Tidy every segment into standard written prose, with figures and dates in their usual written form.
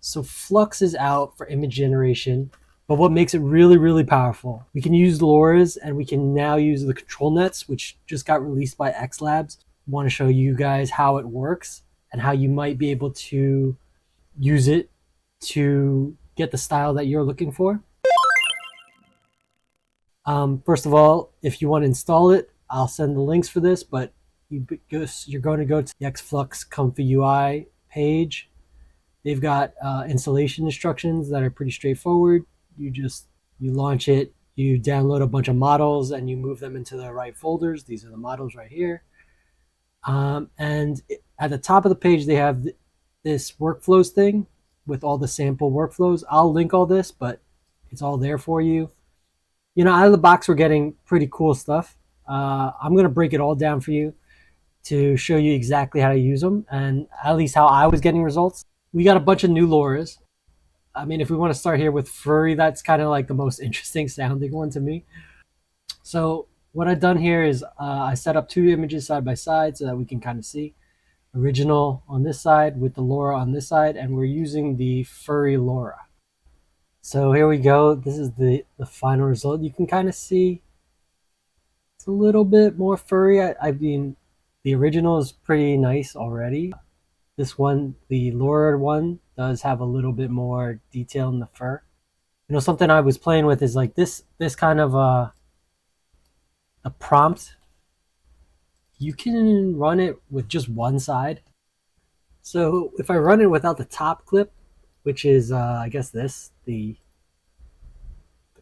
So Flux is out for image generation, but what makes it really, really powerful, we can use LORAs and we can now use the control nets, which just got released by X Labs. I want to show you guys how it works and how you might be able to use it to get the style that you're looking for. First of all, if you want to install it, I'll send the links for this, but you're going to go to the XFlux ComfyUI page. They've got installation instructions that are pretty straightforward. You launch it, you download a bunch of models, and you move them into the right folders. These are the models right here. And at the top of the page, they have this workflows thing with all the sample workflows. I'll link all this, but it's all there for you. You know, out of the box, we're getting pretty cool stuff. I'm going to break it all down for you to show you exactly how to use them and at least how I was getting results. We got a bunch of new LORAs. I mean, if we want to start here with furry, that's kind of like the most interesting sounding one to me. So what I've done here is I set up two images side by side so that we can kind of see. Original on this side with the LORA on this side, and we're using the furry LORA. So here we go. This is the final result. You can kind of see it's a little bit more furry. I mean, the original is pretty nice already. This one, the LORA one, does have a little bit more detail in the fur. You know, something I was playing with is like this kind of a prompt. You can run it with just one side. So if I run it without the top clip, which is I guess the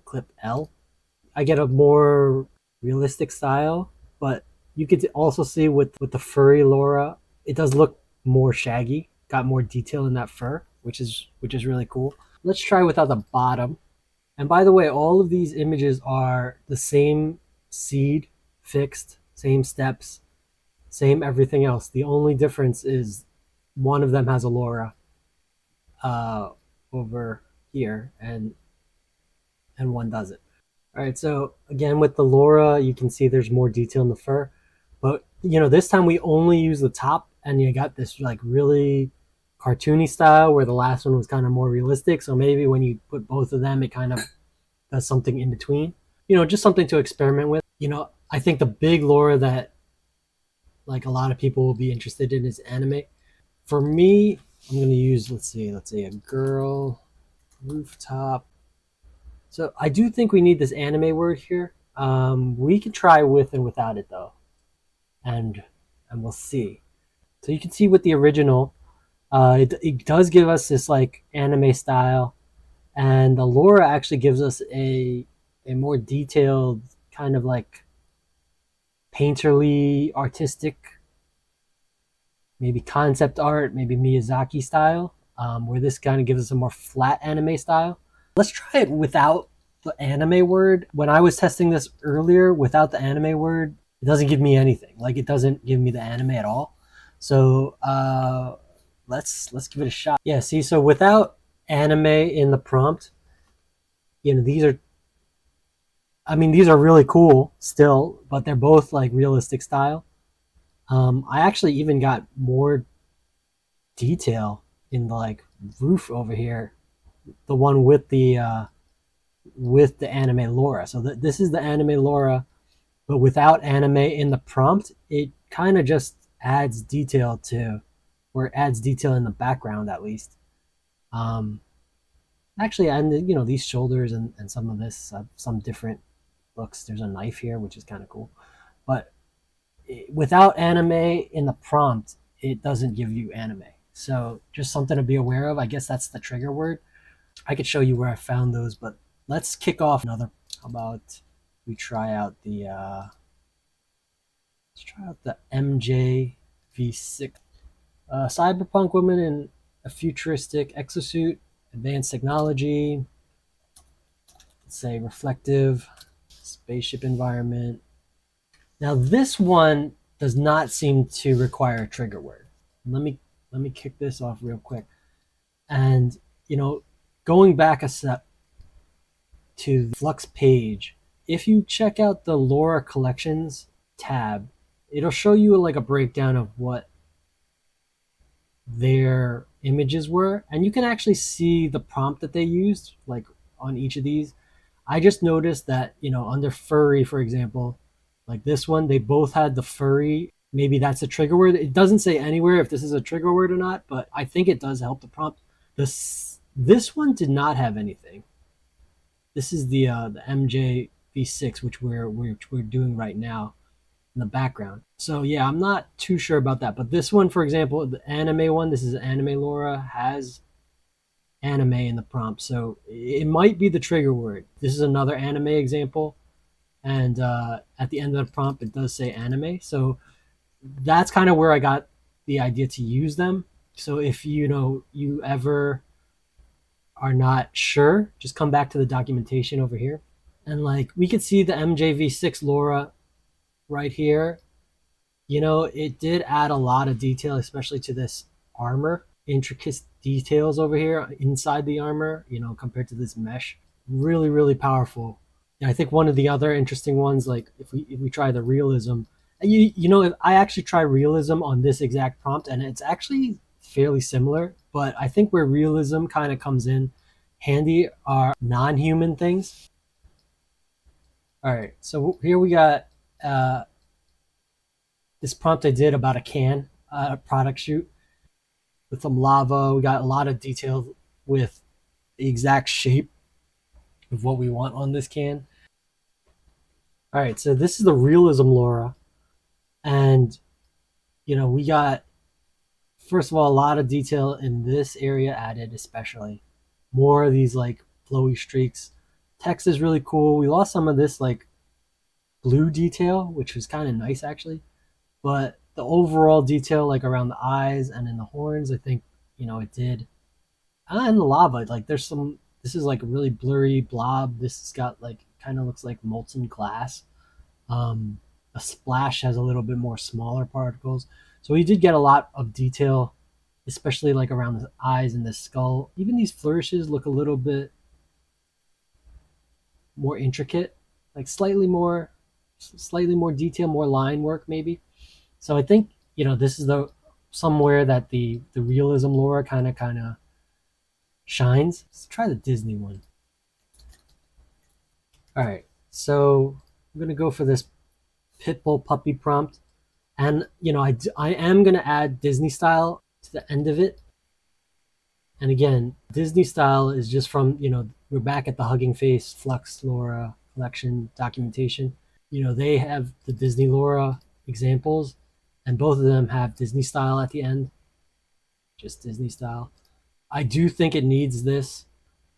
clip L, I get a more realistic style. But you could also see with the furry LORA, it does look more shaggy, got more detail in that fur, which is really cool. Let's try without the bottom. And by the way, all of these images are the same seed, fixed, same steps, same everything else. The only difference is one of them has a LORA over here, and one doesn't. All right, so again with the LORA, you can see there's more detail in the fur, but you know, this time we only use the top, and you got this like really cartoony style where the last one was kind of more realistic. So maybe when you put both of them, it kind of does something in between. You know, just something to experiment with. You know, I think the big LORA that like a lot of people will be interested in is anime. For me, I'm going to use, let's say a girl rooftop. So I do think we need this anime word here. We can try with and without it though, and we'll see. So you can see with the original, it does give us this like anime style, and the LORA actually gives us a more detailed kind of like painterly, artistic, maybe concept art, maybe Miyazaki style, where this kind of gives us a more flat anime style. Let's try it without the anime word. When I was testing this earlier without the anime word, it doesn't give me anything. Like it doesn't give me the anime at all. So let's give it a shot. Yeah, see, so without anime in the prompt, you know, these are really cool still, but they're both like realistic style. I actually even got more detail in the like roof over here, the one with the anime LORA. So this is the anime LORA, but without anime in the prompt, it kind of just adds detail to, or it adds detail in the background at least. Actually, and you know, these shoulders and some of this have some different looks. There's a knife here, which is kind of cool, but without anime in the prompt, it doesn't give you anime. So just something to be aware of. I guess that's the trigger word. I could show you where I found those, but let's kick off another. How about we try out the let's try out the MJV6 cyberpunk woman in a futuristic exosuit, advanced technology. Let's say reflective spaceship environment. Now this one does not seem to require a trigger word. Let me kick this off real quick. And you know, going back a step to the Flux page, if you check out the LORA collections tab, it'll show you like a breakdown of what their images were, and you can actually see the prompt that they used, like on each of these. I just noticed that, under furry, for example, like this one, they both had the furry. Maybe that's a trigger word. It doesn't say anywhere if this is a trigger word or not, but I think it does help the prompt. This one did not have anything. This is the MJ V6, which we're doing right now in the background. So yeah, I'm not too sure about that. But this one, for example, the anime one, this is anime LoRa, has anime in the prompt. So it might be the trigger word. This is another anime example. And at the end of the prompt, it does say anime. So that's kind of where I got the idea to use them. So if you ever are not sure, just come back to the documentation over here. And like we could see the MJV6 LoRa right here. It did add a lot of detail, especially to this armor, intricate details over here inside the armor, compared to this mesh. Really, really powerful. And I think one of the other interesting ones, like if we try the realism, if I actually try realism on this exact prompt, and it's actually fairly similar, but I think where realism kind of comes in handy are non-human things. All right, so here we got this prompt I did about a can, a product shoot with some lava. We got a lot of detail with the exact shape of what we want on this can. All right, so this is the realism LoRa. And, we got, first of all, a lot of detail in this area added, especially. More of these like flowy streaks. Text is really cool. We lost some of this like blue detail, which was kind of nice actually. But the overall detail, like around the eyes and in the horns, I think, it did. And the lava, like this is like a really blurry blob. This has got like, kind of looks like molten glass. A splash has a little bit more smaller particles. So we did get a lot of detail, especially like around the eyes and the skull. Even these flourishes look a little bit more intricate, like slightly more detail, more line work maybe. So I think, this is the somewhere that the realism LoRa kind of shines. Let's try the Disney one. All right, so I'm gonna go for this Pitbull puppy prompt, and I am gonna add Disney style to the end of it. And again, Disney style is just from we're back at the Hugging Face Flux LoRa collection documentation. They have the Disney LoRa examples, and both of them have Disney style at the end, just Disney style. I do think it needs this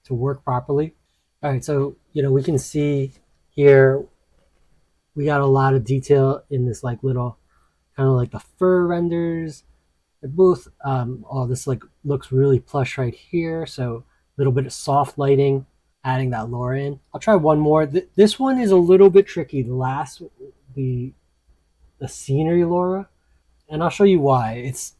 to work properly. All right, so we can see here we got a lot of detail in this like little kind of like the fur renders. They're both this like looks really plush right here, so a little bit of soft lighting, adding that LoRa in. I'll try one more. This one is a little bit tricky, the scenery LoRa, and I'll show you why. It's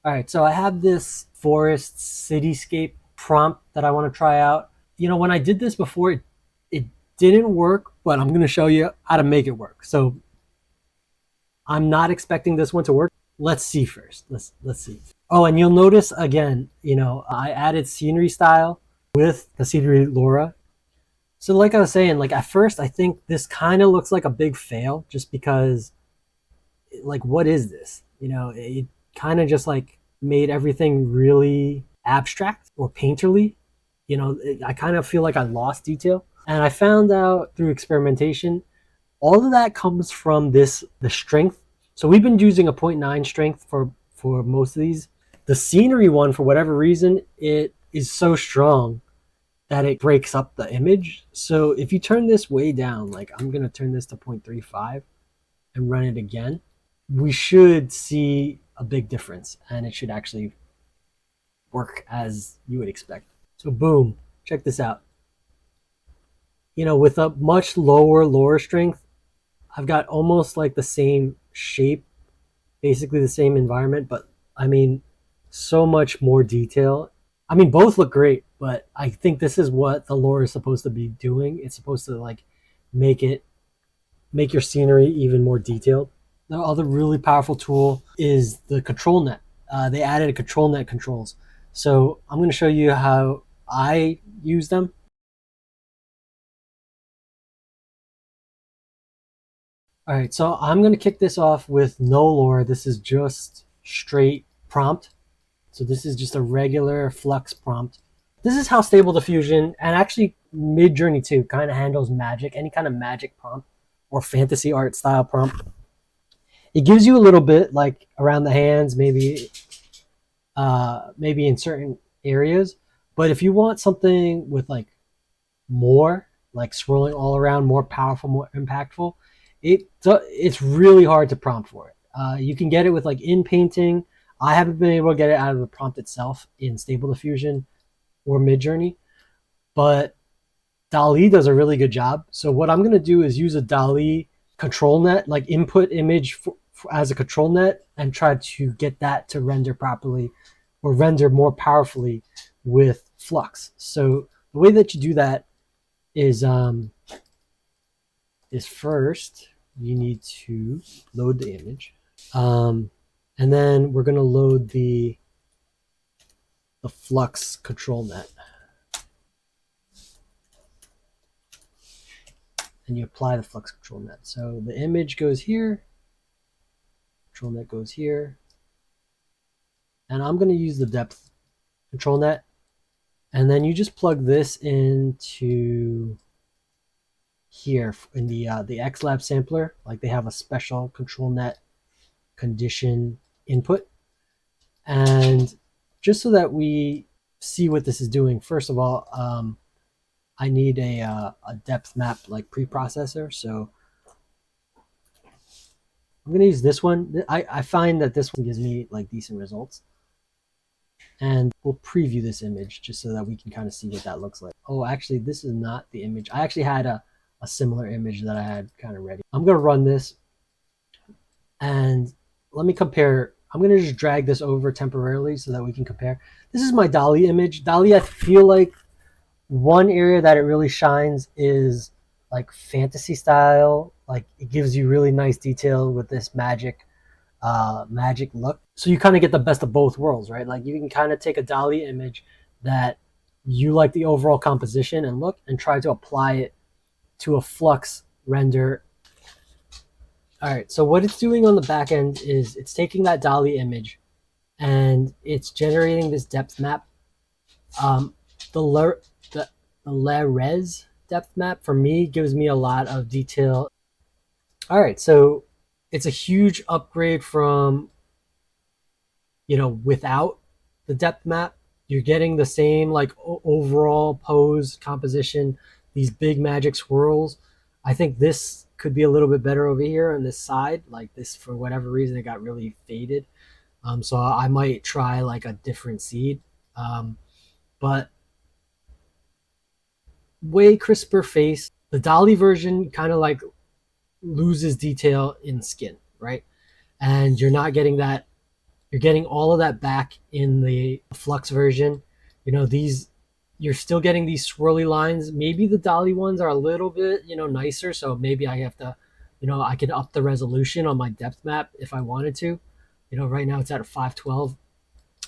all right, so I have this forest cityscape prompt that I want to try out. When I did this before, it didn't work, but I'm going to show you how to make it work. So I'm not expecting this one to work. Let's see first. Let's see. Oh, and you'll notice again, I added scenery style with the scenery LoRa. So like I was saying, like at first I think this kind of looks like a big fail just because like what is this? It kind of just like made everything really abstract or painterly. I kind of feel like I lost detail. And I found out through experimentation, all of that comes from the strength. So we've been using a 0.9 strength for most of these. The scenery one, for whatever reason, it is so strong that it breaks up the image. So if you turn this way down, like I'm going to turn this to 0.35 and run it again, we should see a big difference, and it should actually work as you would expect. So boom, check this out. With a much lower LoRa strength, I've got almost like the same shape, basically the same environment, but I mean, so much more detail. I mean, both look great, but I think this is what the LoRa is supposed to be doing. It's supposed to like make it make your scenery even more detailed. The other really powerful tool is the ControlNet. They added a ControlNet controls. So I'm going to show you how I use them. All right, so I'm going to kick this off with no lore. This is just straight prompt. So this is just a regular Flux prompt. This is how Stable Diffusion and actually Midjourney too kind of handles magic, any kind of magic prompt or fantasy art style prompt. It gives you a little bit like around the hands, maybe in certain areas. But if you want something with like more, like swirling all around, more powerful, more impactful, it's really hard to prompt for it. You can get it with like in painting. I haven't been able to get it out of the prompt itself in Stable Diffusion or Midjourney, but DALL-E does a really good job. So what I'm going to do is use a DALL-E control net, like input image as a control net, and try to get that to render properly or render more powerfully with Flux. So the way that you do that is first you need to load the image, and then we're going to load the Flux control net, and you apply the Flux control net. So the image goes here, control net goes here, and I'm going to use the depth control net, and then you just plug this into here in the XLab sampler. Like they have a special control net condition input, and just so that we see what this is doing, first of all, I need a depth map like preprocessor. So I'm going to use this one. I find that this one gives me like decent results. And we'll preview this image just so that we can kind of see what that looks like. Oh, actually, this is not the image. I actually had a similar image that I had kind of ready. I'm going to run this and let me compare. I'm going to just drag this over temporarily so that we can compare. This is my DALL-E image. DALL-E, I feel like one area that it really shines is like fantasy style. Like it gives you really nice detail with this magic look. So you kind of get the best of both worlds, right? Like you can kind of take a DALL-E image that you like the overall composition and look and try to apply it to a Flux render. All right, so what it's doing on the back end is it's taking that DALL-E image and it's generating this depth map. The LORAs depth map for me gives me a lot of detail. All right, so it's a huge upgrade from, without the depth map. You're getting the same like overall pose composition, these big magic swirls. I think this could be a little bit better over here on this side. Like this, for whatever reason, it got really faded. So I might try like a different seed. But way crisper face. The DALL-E version kind of like loses detail in skin, right? And you're not getting that. You're getting all of that back in the Flux version. You're still getting these swirly lines. Maybe the DALL-E ones are a little bit, nicer. So maybe I have to, I can up the resolution on my depth map if I wanted to. Right now it's at a 512.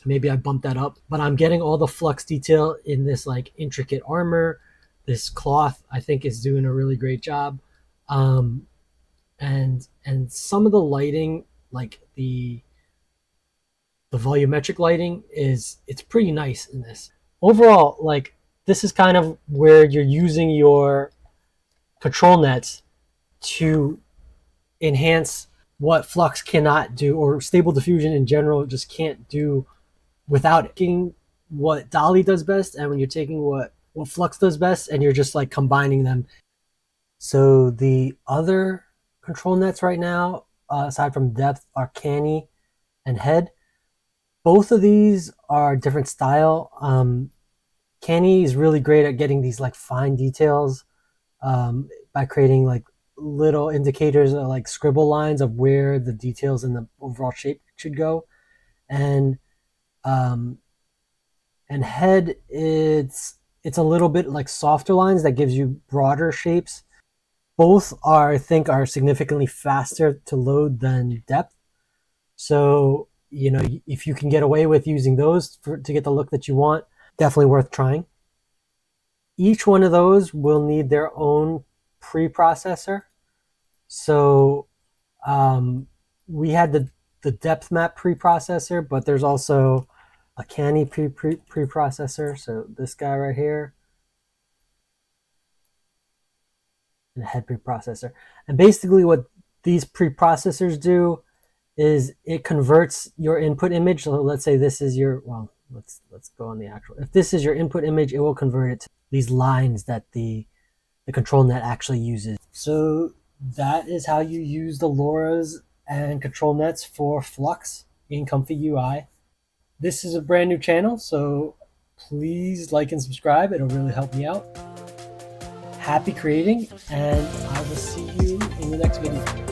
Maybe I bump that up, but I'm getting all the Flux detail in this like intricate armor. This cloth I think is doing a really great job. And some of the lighting, like the volumetric lighting, it's pretty nice in this. Overall, like this is kind of where you're using your control nets to enhance what Flux cannot do, or Stable Diffusion in general just can't do without taking what DALL-E does best, and when you're taking what Flux does best and you're just like combining them. So the other control nets right now, aside from depth, are Canny and Head. Both of these are different style. Canny is really great at getting these like fine details by creating like little indicators or like scribble lines of where the details in the overall shape should go. And Head, it's a little bit like softer lines that gives you broader shapes. Both are, I think, are significantly faster to load than depth. So, you know, if you can get away with using those to get the look that you want, definitely worth trying. Each one of those will need their own preprocessor. So we had the depth map preprocessor, but there's also a canny preprocessor. So this guy right here, and a head preprocessor. And basically what these preprocessors do is it converts your input image. So let's say this is your, well, let's go on the actual. If this is your input image, it will convert it to these lines that the ControlNet actually uses. So that is how you use the LORAs and ControlNets for Flux in ComfyUI. This is a brand new channel, so please like and subscribe. It'll really help me out. Happy creating, and I will see you in the next video.